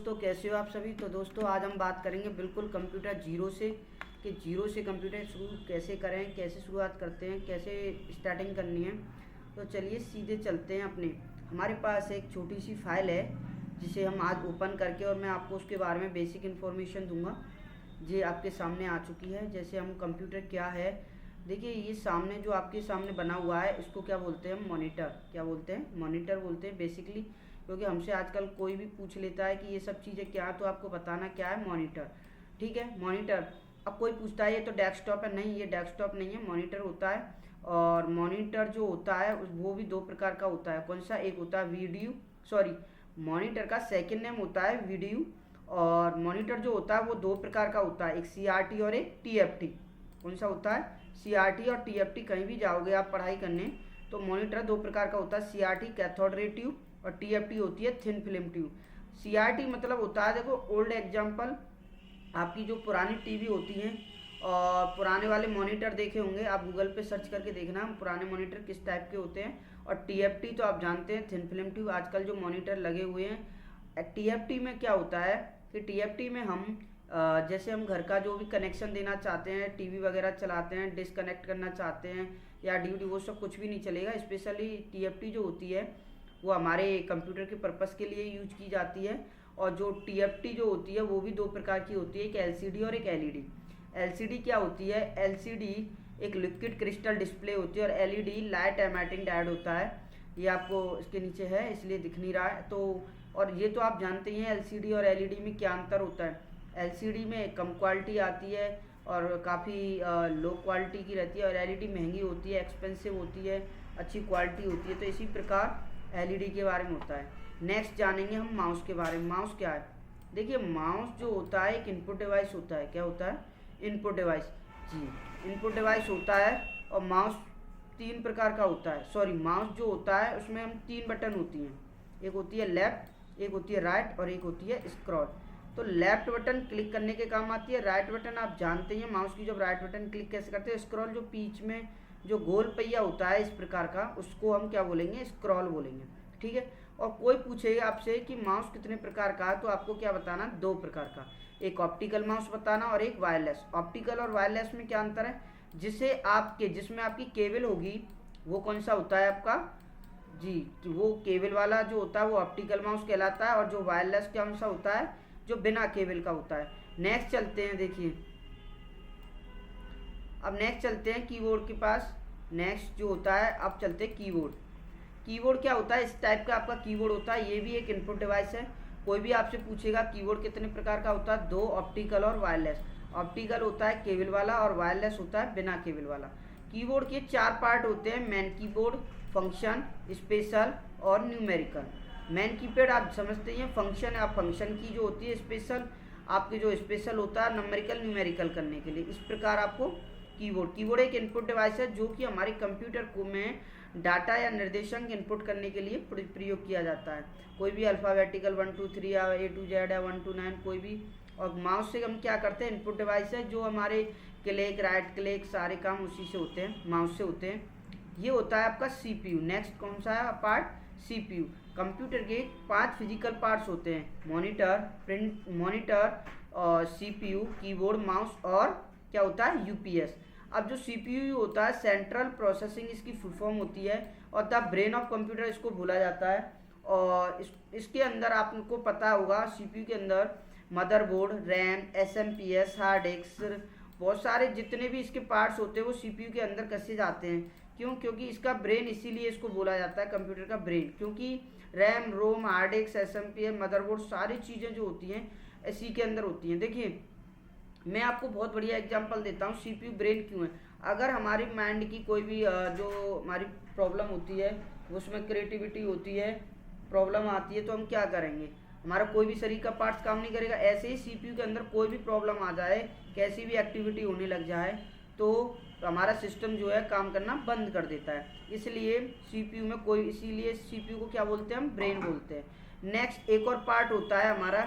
दोस्तों, कैसे हो आप सभी। तो दोस्तों आज हम बात करेंगे बिल्कुल कंप्यूटर जीरो से कि जीरो से कंप्यूटर शुरू कैसे करें, कैसे शुरुआत करते हैं, कैसे स्टार्टिंग करनी है। तो चलिए सीधे चलते हैं अपने। हमारे पास एक छोटी सी फाइल है जिसे हम आज ओपन करके और मैं आपको उसके बारे में बेसिक इन्फॉर्मेशन दूंगा। ये आपके सामने आ चुकी है। जैसे हम कंप्यूटर क्या है, देखिए ये सामने जो आपके सामने बना हुआ है इसको क्या बोलते हैं, मॉनिटर। क्या बोलते हैं, मॉनिटर बोलते हैं बेसिकली। क्योंकि हमसे आजकल कोई भी पूछ लेता है कि ये सब चीज़ें क्या है, तो आपको बताना क्या है, मॉनिटर। ठीक है, मॉनिटर। अब कोई पूछता है ये तो डेस्कटॉप है, नहीं ये डेस्कटॉप नहीं है, मॉनिटर होता है। और मॉनिटर जो होता है वो भी दो प्रकार का होता है। कौन सा, एक होता है वीडियो, सॉरी, मॉनिटर का सेकेंड नेम होता है वीडियो। और मॉनिटर जो होता है वो दो प्रकार का होता है, एक CRT और एक TFT। कौन सा होता है, CRT और TFT। कहीं भी जाओगे आप पढ़ाई करने तो मॉनिटर दो प्रकार का होता है, CRT कैथोड रे ट्यूब और TFT होती है थिन फिल्म ट्यूब। CRT मतलब होता है, देखो ओल्ड एग्जाम्पल, आपकी जो पुरानी टीवी होती हैं और पुराने वाले मॉनिटर देखे होंगे, आप गूगल पे सर्च करके देखना पुराने मॉनिटर किस टाइप के होते हैं। और TFT तो आप जानते हैं, थिन फिल्म ट्यूब। आजकल जो मॉनिटर लगे हुए हैं TFT में क्या होता है कि TFT में हम जैसे हम घर का जो भी कनेक्शन देना चाहते हैं, टीवी वगैरह चलाते हैं, डिस्कनेक्ट करना चाहते हैं या DVD, वो सब कुछ भी नहीं चलेगा। स्पेशली TFT जो होती है वो हमारे कंप्यूटर के पर्पस के लिए यूज की जाती है। और जो TFT जो होती है वो भी दो प्रकार की होती है, एक LCD और एक LED। LCD क्या होती है, LCD एक लिक्विड क्रिस्टल डिस्प्ले होती है और LED लाइट एमिटिंग डायोड होता है। ये आपको इसके नीचे है इसलिए दिख नहीं रहा है। तो और ये तो आप जानते ही हैं LCD और LED में क्या अंतर होता है। LCD में कम क्वालिटी आती है और काफ़ी लो क्वालिटी की रहती है, और LED महंगी होती है, एक्सपेंसिव होती है, अच्छी क्वालिटी होती है। तो इसी प्रकार LED के बारे में होता है। नेक्स्ट जानेंगे हम माउस के बारे में। माउस क्या है, देखिए माउस जो होता है एक इनपुट डिवाइस होता है। क्या होता है, इनपुट डिवाइस। जी, इनपुट डिवाइस होता है। और माउस तीन प्रकार का होता है, सॉरी, माउस जो होता है उसमें हम तीन बटन होती हैं, एक होती है लेफ्ट, एक होती है राइट और एक होती है स्क्रॉल। तो लेफ्ट बटन क्लिक करने के काम आती है, राइट बटन आप जानते हैं माउस की, जब राइट बटन क्लिक कैसे करते हैं। स्क्रॉल जो बीच में जो गोल पहिया होता है इस प्रकार का, उसको हम क्या बोलेंगे, स्क्रॉल बोलेंगे। ठीक है। और कोई पूछेगा आपसे कि माउस कितने प्रकार का है, तो आपको क्या बताना, दो प्रकार का, एक ऑप्टिकल माउस बताना और एक वायरलेस। ऑप्टिकल और वायरलेस में क्या अंतर है, जिसमें आपकी केबल होगी वो कौन सा होता है आपका, जी, तो वो केबल वाला जो होता है वो ऑप्टिकल माउस कहलाता है। और जो वायरलेस कौन सा होता है, जो बिना केबल का होता है। नेक्स्ट चलते हैं, देखिए अब नेक्स्ट चलते हैं कीबोर्ड के पास। नेक्स्ट जो होता है, अब चलते हैं कीबोर्ड। कीबोर्ड क्या होता है, इस टाइप का आपका कीबोर्ड होता है, ये भी एक इनपुट डिवाइस है। कोई भी आपसे पूछेगा कीबोर्ड कितने प्रकार का होता है, दो, ऑप्टिकल और वायरलेस। ऑप्टिकल होता है केबल वाला और वायरलेस होता है बिना केबल वाला। कीबोर्ड के चार पार्ट होते हैं, मेन कीबोर्ड, फंक्शन, स्पेशल और न्यूमेरिकल। मेन कीपैड आप समझते हैं, फंक्शन आप फंक्शन की जो होती है, स्पेशल आपके जो स्पेशल होता है नंबरिकल न्यूमेरिकल करने के लिए। इस प्रकार आपको कीबोर्ड एक इनपुट डिवाइस है जो कि हमारे कंप्यूटर को में डाटा या निर्देशांक इनपुट करने के लिए प्रयोग किया जाता है। कोई भी अल्फ़ाबेटिकल 1 2 3 या A to Z या 1 to 9 कोई भी। और माउस से हम क्या करते हैं, इनपुट डिवाइस है जो हमारे क्लिक, राइट क्लिक, सारे काम उसी से होते हैं, माउस से होते हैं। ये होता है आपका CPU। नेक्स्ट कौन सा है पार्ट, CPU। कंप्यूटर के 5 फिजिकल पार्ट्स होते हैं, मॉनिटर और CPU, कीबोर्ड, माउस और क्या होता है, UPS। अब जो CPU होता है, सेंट्रल प्रोसेसिंग इसकी फुल फॉर्म होती है, और द ब्रेन ऑफ कंप्यूटर इसको बोला जाता है। और इसके अंदर आपको पता होगा CPU के अंदर motherboard, RAM, SMPS, hard disk, बहुत सारे जितने भी इसके पार्ट्स होते हैं वो CPU के अंदर कसे जाते हैं। क्यों, क्योंकि इसका ब्रेन, इसीलिए इसको बोला जाता है कंप्यूटर का ब्रेन, क्योंकि रैम, रोम, हार्ड डिस्क, SMPS, मदरबोर्ड, सारी चीज़ें जो होती हैं इसी के अंदर होती हैं। देखिए मैं आपको बहुत बढ़िया एग्जांपल देता हूँ, CPU ब्रेन क्यों है। अगर हमारी माइंड की कोई भी जो हमारी प्रॉब्लम होती है, उसमें क्रिएटिविटी होती है, प्रॉब्लम आती है, तो हम क्या करेंगे, हमारा कोई भी शरीर का पार्ट्स काम नहीं करेगा। ऐसे ही CPU के अंदर कोई भी प्रॉब्लम आ जाए, कैसी भी एक्टिविटी होने लग जाए, तो हमारा सिस्टम जो है काम करना बंद कर देता है। इसलिए CPU में कोई, इसीलिए CPU को क्या बोलते हैं, हम ब्रेन बोलते हैं। नेक्स्ट एक और पार्ट होता है हमारा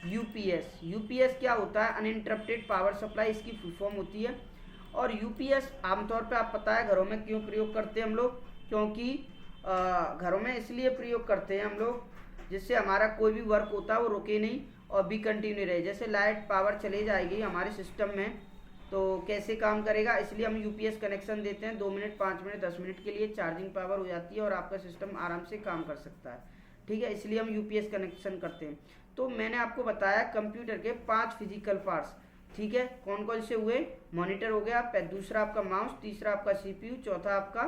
UPS क्या होता है, अनइंटरप्टेड पावर सप्लाई इसकी फुल फॉर्म होती है। और UPS आमतौर पे आप पता है घरों में क्यों प्रयोग करते हैं हम लोग, क्योंकि घरों में इसलिए प्रयोग करते हैं हम लोग जिससे हमारा कोई भी वर्क होता है वो रुके नहीं और बी कंटिन्यू रहे। जैसे लाइट पावर चले जाएगी हमारे सिस्टम में तो कैसे काम करेगा, इसलिए हम यूपीएस कनेक्शन देते हैं। 2 मिनट 5 मिनट 10 मिनट के लिए चार्जिंग पावर हो जाती है और आपका सिस्टम आराम से काम कर सकता है। ठीक है, इसलिए हम यूपीएस कनेक्शन करते हैं। तो मैंने आपको बताया कंप्यूटर के 5 फिजिकल पार्ट्स। ठीक है, कौन कौन से हुए, मॉनिटर हो गया, दूसरा आपका माउस, तीसरा आपका सीपीयू, चौथा आपका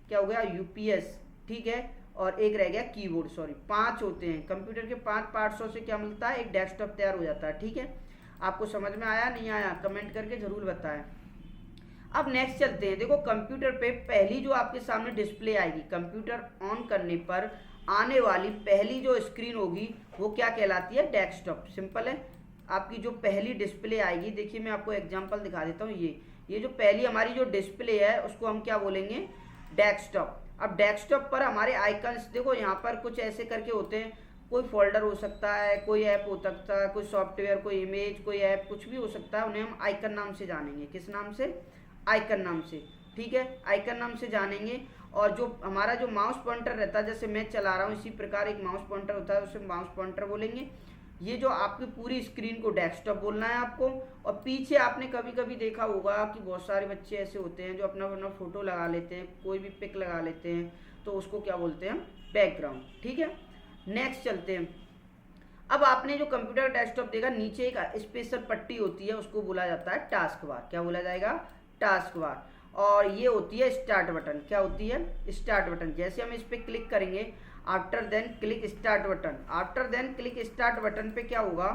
क्या हो गया यूपीएस। ठीक है, और एक रह गया कीबोर्ड। सॉरी, 5 होते हैं कंप्यूटर के। 5 पार्ट्सों से क्या मिलता है, एक डेस्कटॉप तैयार हो जाता है। ठीक है, आपको समझ में आया नहीं आया कमेंट करके जरूर बताएं। अब नेक्स्ट चलते हैं। देखो कंप्यूटर पे पहली जो आपके सामने डिस्प्ले आएगी, कंप्यूटर ऑन करने पर आने वाली पहली जो स्क्रीन होगी वो क्या कहलाती है, डेस्कटॉप। सिंपल है, आपकी जो पहली डिस्प्ले आएगी, देखिए मैं आपको एग्जांपल दिखा देता हूँ। ये जो पहली हमारी जो डिस्प्ले है उसको हम क्या बोलेंगे, डेस्कटॉप। अब डेस्कटॉप पर हमारे आइकन्स देखो यहाँ पर कुछ ऐसे करके होते हैं। कोई फोल्डर हो सकता है, कोई ऐप हो सकता है, कोई सॉफ्टवेयर, कोई इमेज, कोई ऐप, कुछ भी हो सकता है। उन्हें हम आइकन नाम से जानेंगे। किस नाम से, आइकन नाम से। ठीक है, आइकन नाम से जानेंगे। और जो हमारा जो माउस पॉइंटर रहता है, जैसे मैं चला रहा हूँ इसी प्रकार एक माउस पॉइंटर होता है, उसे माउस पॉइंटर बोलेंगे। ये जो आपकी पूरी स्क्रीन को डेस्कटॉप बोलना है आपको। और पीछे आपने कभी कभी देखा होगा कि बहुत सारे बच्चे ऐसे होते हैं जो अपना अपना फोटो लगा लेते हैं, कोई भी पिक लगा लेते हैं, तो उसको क्या बोलते हैं, बैकग्राउंड। ठीक है, नेक्स्ट चलते हैं। अब आपने जो कंप्यूटर डेस्कटॉप देखा, नीचे एक स्पेशल पट्टी होती है, उसको बोला जाता है टास्क बार। क्या बोला जाएगा, टास्क बार। और ये होती है स्टार्ट बटन। क्या होती है, स्टार्ट बटन। जैसे हम इस पर क्लिक करेंगे, after then click start button, after then click start button पे क्या होगा,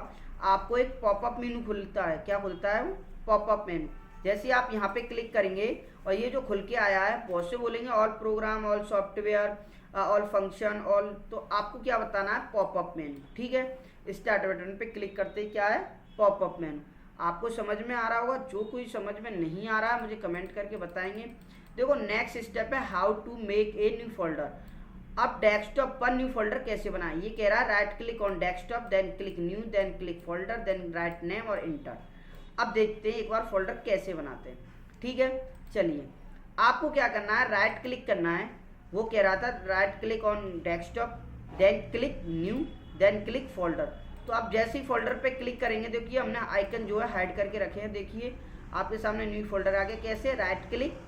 आपको एक पॉपअप मेनू खुलता है। क्या खुलता है, पॉपअप मेनू। जैसे आप यहाँ पे क्लिक करेंगे और ये जो खुल के आया है, बहुत से बोलेंगे all programme, all software, all function, all, तो आपको क्या बताना है, पॉपअप मेनू। ठीक है, स्टार्ट बटन पे क्लिक करते ही क्या है, पॉपअप मेनू। आपको समझ में आ रहा होगा। जो कोई समझ में नहीं आ रहा है मुझे कमेंट करके बताएंगे। देखो नेक्स्ट स्टेप है how to make a new folder. अब डेस्कटॉप पर न्यू फोल्डर कैसे बनाएं, ये कह रहा है right click on desktop, then click new, then click folder, then write name और इंटर। अब देखते हैं एक बार फोल्डर कैसे बनाते हैं। ठीक है, चलिए आपको क्या करना है, राइट क्लिक करना है। वो कह रहा था right click on desktop, then click new, then click folder. तो आप जैसे ही फोल्डर पे क्लिक करेंगे, देखिए हमने आइकन जो है हाइड करके रखे हैं। देखिए आपके सामने न्यू फोल्डर आ गया। कैसे, राइट क्लिक,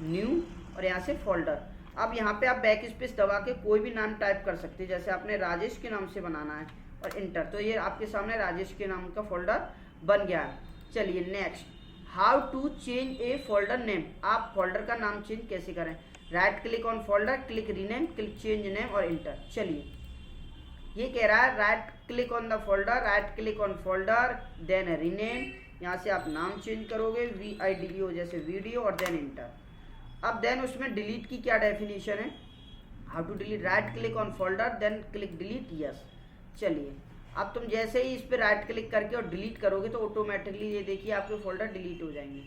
न्यू और यहाँ से फोल्डर। अब यहाँ पे आप बैक स्पेस दबा के कोई भी नाम टाइप कर सकते हैं। जैसे आपने राजेश के नाम से बनाना है और इंटर, तो ये आपके सामने राजेश के नाम का फोल्डर बन गया है। चलिए next, how to change a folder name. आप फोल्डर का नाम चेंज कैसे करें, right click on folder, click rename, click change name और इंटर। चलिए ये कह रहा है right click on the folder, right click on folder, then rename. यहाँ से आप नाम चेंज करोगे, VIDEO जैसे वीडियो, और देन इंटर। अब देन उसमें डिलीट की क्या डेफिनेशन है, how to delete, right click on folder, then click delete, yes. चलिए अब तुम जैसे ही इस पर राइट क्लिक करके और डिलीट करोगे तो ऑटोमेटिकली ये देखिए आपके फोल्डर डिलीट हो जाएंगे।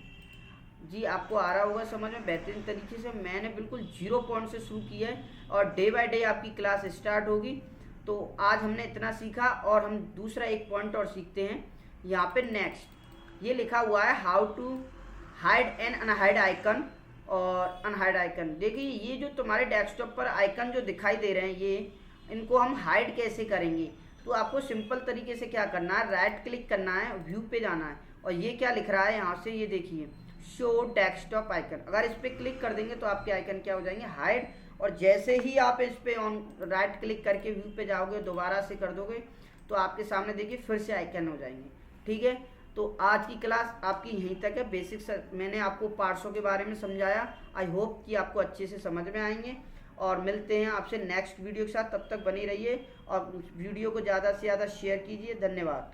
जी आपको आ रहा होगा समझ में बेहतरीन तरीके से। मैंने बिल्कुल 0 पॉइंट से शुरू किया है और डे बाय डे आपकी क्लास स्टार्ट होगी। तो आज हमने इतना सीखा और हम दूसरा एक पॉइंट और सीखते हैं। यहाँ पे नेक्स्ट ये लिखा हुआ है how to hide and unhide icon और अनहाइड आइकन। देखिए ये जो तुम्हारे डेस्कटॉप पर आइकन जो दिखाई दे रहे हैं, ये इनको हम हाइड कैसे करेंगे। तो आपको सिंपल तरीके से क्या करना है, राइट क्लिक करना है, व्यू पे जाना है और ये क्या लिख रहा है यहाँ से, ये देखिए शो डेस्कटॉप आइकन। अगर इस पर क्लिक कर देंगे तो आपके आइकन क्या हो जाएंगे, हाइड। और जैसे ही आप इस पे ऑन राइट क्लिक करके व्यू पे जाओगे, दोबारा से कर दोगे तो आपके सामने देखिए फिर से आइकन हो जाएंगे। ठीक है, तो आज की क्लास आपकी यहीं तक है। बेसिक्स मैंने आपको पार्ट्सों के बारे में समझाया। आई होप कि आपको अच्छे से समझ में आएंगे और मिलते हैं आपसे नेक्स्ट वीडियो के साथ। तब तक बनी रहिए और वीडियो को ज़्यादा से ज़्यादा शेयर कीजिए। धन्यवाद।